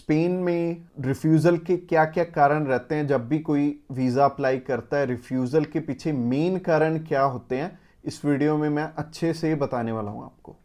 Spain में refusal के क्या क्या कारण रहते हैं जब भी कोई वीज़ा अप्लाई करता है, रिफ्यूज़ल के पीछे मेन कारण क्या होते हैं, इस वीडियो में मैं अच्छे से बताने वाला हूं आपको।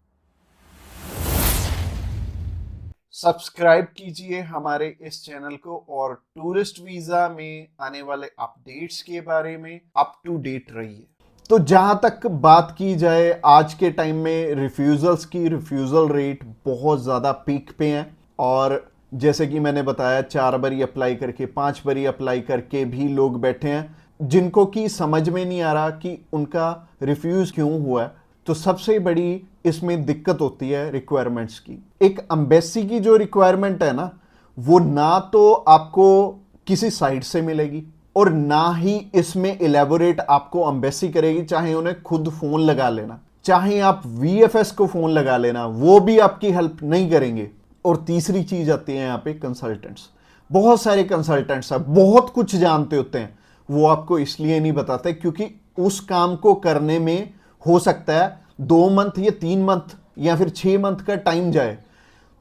सब्सक्राइब कीजिए हमारे इस चैनल को और टूरिस्ट वीज़ा में आने वाले अपडेट्स के बारे में अप टू डेट रहिए। तो जहां तक बात की जाए आज के टाइम में रिफ्यूज़ल्स की, रिफ्यूज़ल रेट बहुत ज़्यादा पीक पे हैं और जैसे कि मैंने बताया 4 बारी अप्लाई करके 5 बारी अप्लाई करके भी लोग बैठे हैं जिनको कि समझ में नहीं आ रहा कि उनका रिफ्यूज़ क्यों हुआ है। तो सबसे बड़ी इसमें दिक्कत होती है रिक्वायरमेंट्स की। एक एम्बेसी की जो रिक्वायरमेंट है ना, वो ना तो आपको किसी साइट से मिलेगी और ना ही इसमें इलेबोरेट आपको एम्बेसी करेगी, चाहे उन्हें खुद फोन लगा लेना, चाहे आप वीएफएस को फोन लगा लेना, वो भी आपकी हेल्प नहीं करेंगे। और तीसरी चीज आती है यहाँ पे कंसल्टेंट्स। बहुत सारे कंसल्टेंट्स हैं, बहुत कुछ जानते होते हैं, वो आपको इसलिए नहीं बताते क्योंकि उस काम को करने में हो सकता है 2 मंथ या 3 मंथ या फिर 6 मंथ का टाइम जाए।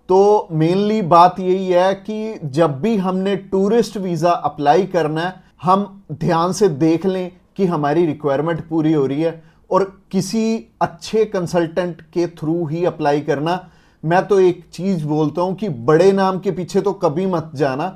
तो मेनली बात यही है कि जब भी हमने टूरिस्ट वीज़ा अप्लाई करना है, हम ध्यान से देख लें कि हमारी रिक्वायरमेंट पूरी हो रही है और किसी अच्छे कंसल्टेंट के थ्रू ही अप्लाई करना। मैं तो एक चीज़ बोलता हूं कि बड़े नाम के पीछे तो कभी मत जाना।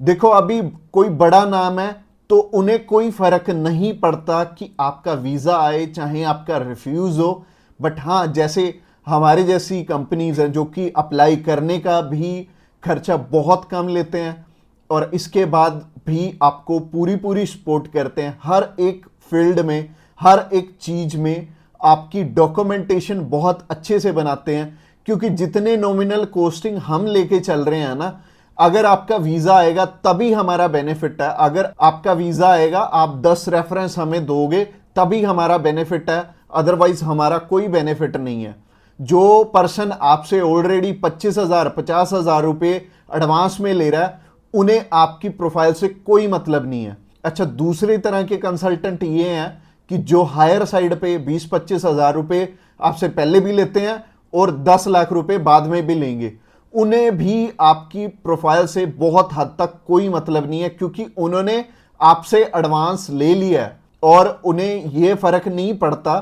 देखो अभी कोई बड़ा नाम है तो उन्हें कोई फर्क नहीं पड़ता कि आपका वीज़ा आए चाहे आपका रिफ्यूज़ हो। बट हाँ, जैसे हमारे जैसी कंपनीज हैं जो कि अप्लाई करने का भी खर्चा बहुत कम लेते हैं और इसके बाद भी आपको पूरी पूरी सपोर्ट करते हैं हर एक फील्ड में, हर एक चीज में आपकी डॉक्यूमेंटेशन बहुत अच्छे से बनाते हैं। क्योंकि जितने नॉमिनल कॉस्टिंग हम लेके चल रहे हैं ना, अगर आपका वीजा आएगा तभी हमारा बेनिफिट है। अगर आपका वीजा आएगा, आप 10 रेफरेंस हमें दोगे तभी हमारा बेनिफिट है, अदरवाइज हमारा कोई बेनिफिट नहीं है। जो पर्सन आपसे ऑलरेडी 25,000 50,000 रुपए एडवांस में ले रहा है, उन्हें आपकी प्रोफाइल से कोई मतलब नहीं है। अच्छा, दूसरी तरह के कंसल्टेंट ये हैं कि जो हायर साइड पे 20-25 हजार रुपए आपसे पहले भी लेते हैं और 10 लाख रुपए बाद में भी लेंगे। उन्हें भी आपकी प्रोफाइल से बहुत हद तक कोई मतलब नहीं है क्योंकि उन्होंने आपसे एडवांस ले लिया है और उन्हें यह फर्क नहीं पड़ता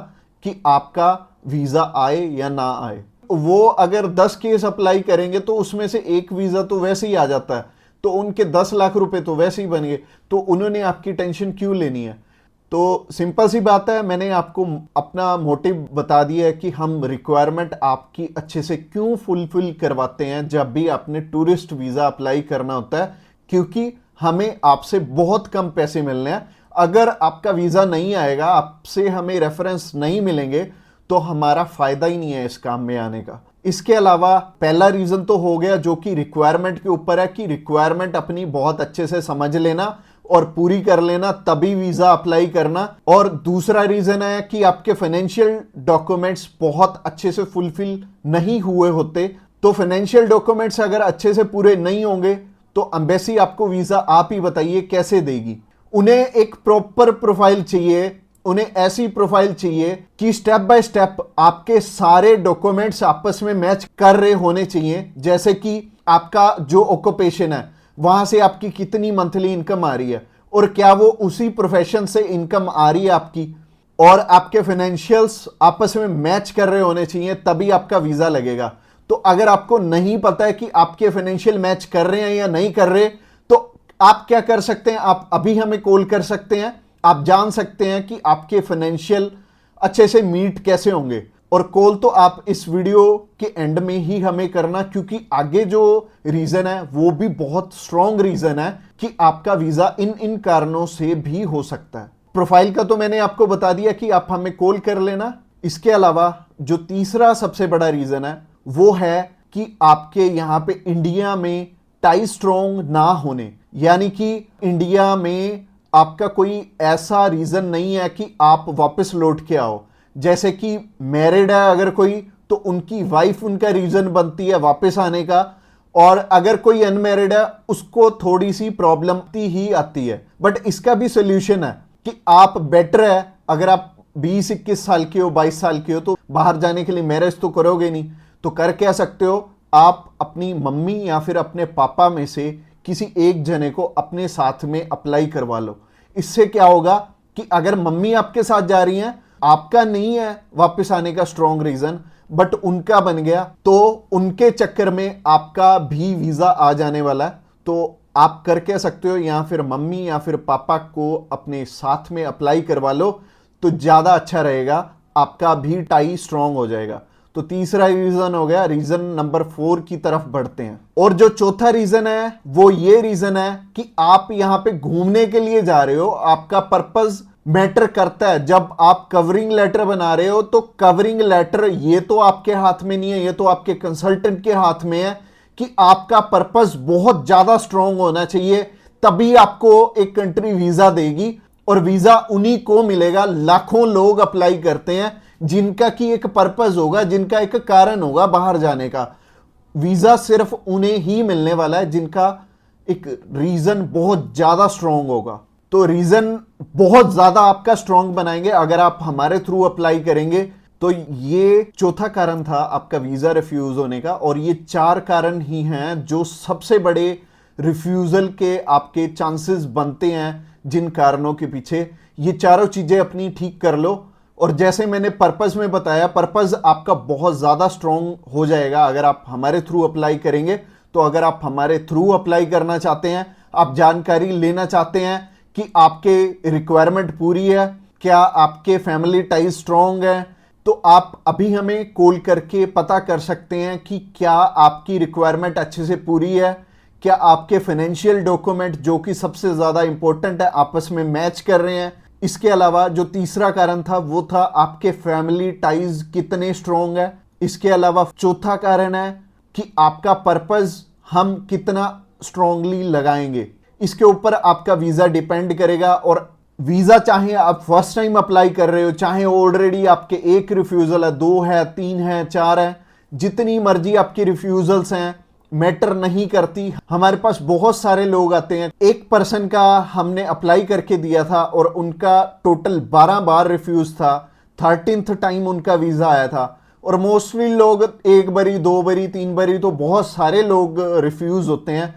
कि आपका वीजा आए या ना आए। वो अगर 10 केस अप्लाई करेंगे तो उसमें से एक वीजा तो वैसे ही आ जाता है, तो उनके 10 लाख रुपए तो वैसे ही बन गए। तो उन्होंने आपकी टेंशन क्यों लेनी है? तो सिंपल सी बात है, मैंने आपको अपना मोटिव बता दिया है कि हम रिक्वायरमेंट आपकी अच्छे से क्यों फुलफिल करवाते हैं जब भी आपने टूरिस्ट वीजा अप्लाई करना होता है। क्योंकि हमें आपसे बहुत कम पैसे मिलने हैं। अगर आपका वीजा नहीं आएगा, आपसे हमें रेफरेंस नहीं मिलेंगे, तो हमारा फायदा ही नहीं है इस काम में आने का। इसके अलावा पहला रीजन तो हो गया जो कि रिक्वायरमेंट के ऊपर है कि रिक्वायरमेंट अपनी बहुत अच्छे से समझ लेना और पूरी कर लेना, तभी वीजा अप्लाई करना। और दूसरा रीजन है कि आपके फाइनेंशियल डॉक्यूमेंट्स बहुत अच्छे से फुलफिल नहीं हुए होते। तो फाइनेंशियल डॉक्यूमेंट्स अगर अच्छे से पूरे नहीं होंगे तो एम्बेसी आपको वीजा, आप ही बताइए, कैसे देगी? उन्हें एक प्रॉपर प्रोफाइल चाहिए, उन्हें ऐसी प्रोफाइल चाहिए कि स्टेप बाय स्टेप आपके सारे डॉक्यूमेंट्स आपस में मैच कर रहे होने चाहिए। जैसे कि आपका जो ऑक्यूपेशन है, वहां से आपकी कितनी मंथली इनकम आ रही है और क्या वो उसी प्रोफेशन से इनकम आ रही है आपकी, और आपके फाइनेंशियल्स आपस में मैच कर रहे होने चाहिए, तभी आपका वीजा लगेगा। तो अगर आपको नहीं पता है कि आपके फाइनेंशियल मैच कर रहे हैं या नहीं कर रहे, तो आप क्या कर सकते हैं? आप अभी हमें कॉल कर सकते हैं, आप जान सकते हैं कि आपके फाइनेंशियल अच्छे से मीट कैसे होंगे। और कॉल तो आप इस वीडियो के एंड में ही हमें करना, क्योंकि आगे जो रीजन है वो भी बहुत स्ट्रॉन्ग रीजन है कि आपका वीजा इन इन कारणों से भी हो सकता है। प्रोफाइल का तो मैंने आपको बता दिया कि आप हमें कॉल कर लेना। इसके अलावा जो तीसरा सबसे बड़ा रीजन है वो है कि आपके यहां पे इंडिया में टाई स्ट्रॉन्ग ना होने, यानी कि इंडिया में आपका कोई ऐसा रीजन नहीं है कि आप वापस लौट के आओ। जैसे कि मैरिड है अगर कोई, तो उनकी वाइफ उनका रीजन बनती है वापस आने का, और अगर कोई अनमैरिड है उसको थोड़ी सी प्रॉब्लम ही आती है। बट इसका भी सोल्यूशन है कि आप बेटर है, अगर आप 20-21 साल के हो, 22 साल के हो, तो बाहर जाने के लिए मैरिज तो करोगे नहीं, तो कर क्या सकते हो, आप अपनी मम्मी या फिर अपने पापा में से किसी एक जने को अपने साथ में अप्लाई करवा लो। इससे क्या होगा कि अगर मम्मी आपके साथ जा रही हैं, आपका नहीं है वापस आने का स्ट्रॉन्ग रीजन, बट उनका बन गया, तो उनके चक्कर में आपका भी वीजा आ जाने वाला है। तो आप कर कह सकते हो या फिर मम्मी या फिर पापा को अपने साथ में अप्लाई करवा लो, तो ज्यादा अच्छा रहेगा, आपका भी टाई स्ट्रॉन्ग हो जाएगा। तो तीसरा रीजन हो गया। रीजन नंबर 4 की तरफ बढ़ते हैं। और जो चौथा रीजन है वो ये रीजन है कि आप यहां पे घूमने के लिए जा रहे हो, आपका पर्पस मैटर करता है। जब आप कवरिंग लेटर बना रहे हो तो कवरिंग लेटर ये तो आपके हाथ में नहीं है, ये तो आपके कंसल्टेंट के हाथ में है कि आपका पर्पस बहुत ज्यादा स्ट्रांग होना चाहिए, तभी आपको एक कंट्री वीजा देगी। और वीजा उन्हीं को मिलेगा, लाखों लोग अप्लाई करते हैं जिनका की एक पर्पस होगा, जिनका एक कारण होगा बाहर जाने का। वीजा सिर्फ उन्हें ही मिलने वाला है जिनका एक रीजन बहुत ज्यादा स्ट्रांग होगा। तो रीजन बहुत ज्यादा आपका स्ट्रांग बनाएंगे अगर आप हमारे थ्रू अप्लाई करेंगे। तो ये चौथा कारण था आपका वीजा रिफ्यूज होने का। और ये 4 कारण ही हैं जो सबसे बड़े रिफ्यूजल के आपके चांसेस बनते हैं। जिन कारणों के पीछे ये चारों चीजें अपनी ठीक कर लो, और जैसे मैंने पर्पस में बताया, पर्पस आपका बहुत ज्यादा स्ट्रांग हो जाएगा अगर आप हमारे थ्रू अप्लाई करेंगे। तो अगर आप हमारे थ्रू अप्लाई करना चाहते हैं, आप जानकारी लेना चाहते हैं कि आपके रिक्वायरमेंट पूरी है, क्या आपके फैमिली टाइज स्ट्रांग है, तो आप अभी हमें कॉल करके पता कर सकते हैं कि क्या आपकी रिक्वायरमेंट अच्छे से पूरी है, क्या आपके फाइनेंशियल डॉक्यूमेंट जो कि सबसे ज्यादा इंपॉर्टेंट है आपस में मैच कर रहे हैं। इसके अलावा जो तीसरा कारण था वो था आपके फैमिली टाइज कितने स्ट्रांग है। इसके अलावा चौथा कारण है कि आपका पर्पस हम कितना स्ट्रांगली लगाएंगे। इसके ऊपर आपका वीजा डिपेंड करेगा। और वीजा चाहे आप फर्स्ट टाइम अप्लाई कर रहे हो, चाहे ऑलरेडी आपके 1 रिफ्यूजल है, 2 है, 3 है, 4 है, जितनी मर्जी आपकी रिफ्यूजल्स हैं, मैटर नहीं करती। हमारे पास बहुत सारे लोग आते हैं। एक पर्सन का हमने अप्लाई करके दिया था और उनका टोटल 12 बार रिफ्यूज था, 13th टाइम उनका वीजा आया था। और मोस्टली लोग 1 बारी, 2 बारी, 3 बारी, तो बहुत सारे लोग रिफ्यूज होते हैं।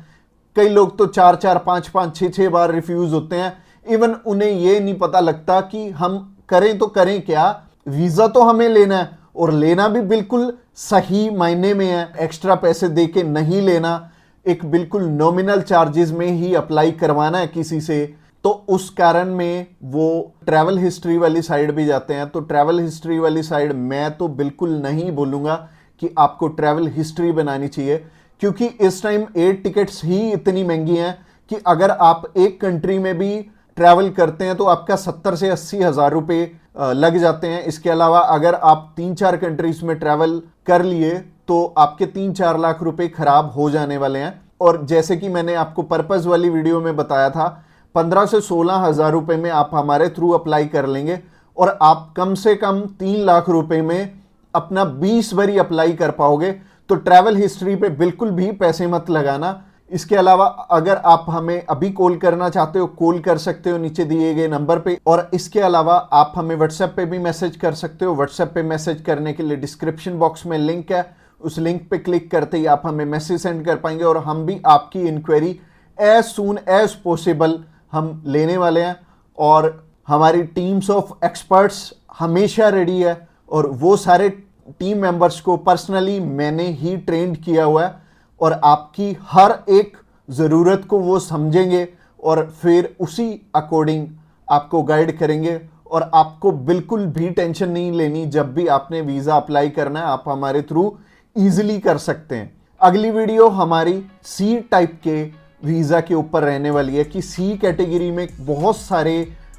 कई लोग तो 4-4, 5-5, 6-6 बार रिफ्यूज होते हैं। इवन उन्हें ये नहीं पता लगता कि हम करें तो करें क्या। वीजा तो हमें लेना है, और लेना भी बिल्कुल सही मायने में है, एक्स्ट्रा पैसे देके नहीं लेना, एक बिल्कुल नॉमिनल चार्जेस में ही अप्लाई करवाना है किसी से। तो उस कारण में वो ट्रैवल हिस्ट्री वाली साइड भी जाते हैं। तो ट्रैवल हिस्ट्री वाली साइड मैं तो बिल्कुल नहीं बोलूँगा कि आपको ट्रैवल हिस्ट्री बनानी चाहिए, क्योंकि इस टाइम एयर टिकट्स ही इतनी महंगी हैं कि अगर आप एक कंट्री में भी ट्रैवल करते हैं तो आपका 70 से 80 हज़ार रुपये लग जाते हैं। इसके अलावा अगर आप 3-4 कंट्रीज में ट्रैवल कर लिए तो आपके 3-4 लाख रुपए खराब हो जाने वाले हैं। और जैसे कि मैंने आपको पर्पस वाली वीडियो में बताया था, 15 से 16 हज़ार रुपये में आप हमारे थ्रू अप्लाई कर लेंगे और आप कम से कम 3 लाख रुपए में अपना 20 बारी अप्लाई कर पाओगे। तो ट्रैवल हिस्ट्री पे बिल्कुल भी पैसे मत लगाना। इसके अलावा अगर आप हमें अभी कॉल करना चाहते हो, कॉल कर सकते हो नीचे दिए गए नंबर पे। और इसके अलावा आप हमें व्हाट्सएप पे भी मैसेज कर सकते हो। व्हाट्सएप पे मैसेज करने के लिए डिस्क्रिप्शन बॉक्स में लिंक है, उस लिंक पे क्लिक करते ही आप हमें मैसेज सेंड कर पाएंगे और हम भी आपकी inquiry as soon as possible हम लेने वाले हैं। और हमारी टीम्स ऑफ एक्सपर्ट्स हमेशा रेडी है और वो सारे टीम मेंबर्स को पर्सनली मैंने ही ट्रेंड किया हुआ है और आपकी हर एक ज़रूरत को वो समझेंगे और फिर उसी अकॉर्डिंग आपको गाइड करेंगे। और आपको बिल्कुल भी टेंशन नहीं लेनी, जब भी आपने वीज़ा अप्लाई करना है आप हमारे थ्रू ईजिली कर सकते हैं। अगली वीडियो हमारी सी टाइप के वीज़ा के ऊपर रहने वाली है कि सी कैटेगरी में बहुत सारे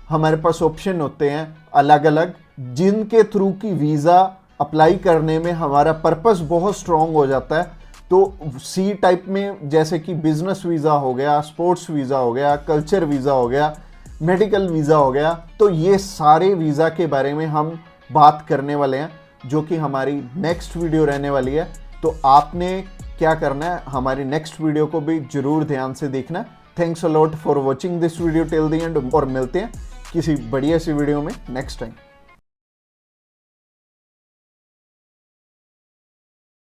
हमारे पास ऑप्शन होते हैं अलग अलग, जिनके थ्रू की वीज़ा अप्लाई करने में हमारा पर्पस बहुत स्ट्रॉन्ग हो जाता है। तो सी टाइप में जैसे कि बिजनेस वीज़ा हो गया, स्पोर्ट्स वीज़ा हो गया, कल्चर वीज़ा हो गया, मेडिकल वीज़ा हो गया, तो ये सारे वीज़ा के बारे में हम बात करने वाले हैं, जो कि हमारी नेक्स्ट वीडियो रहने वाली है। तो आपने क्या करना है, हमारी नेक्स्ट वीडियो को भी जरूर ध्यान से देखना। Thanks a lot for watching this video till the end, और मिलते हैं किसी बढ़िया सी वीडियो में नेक्स्ट टाइम।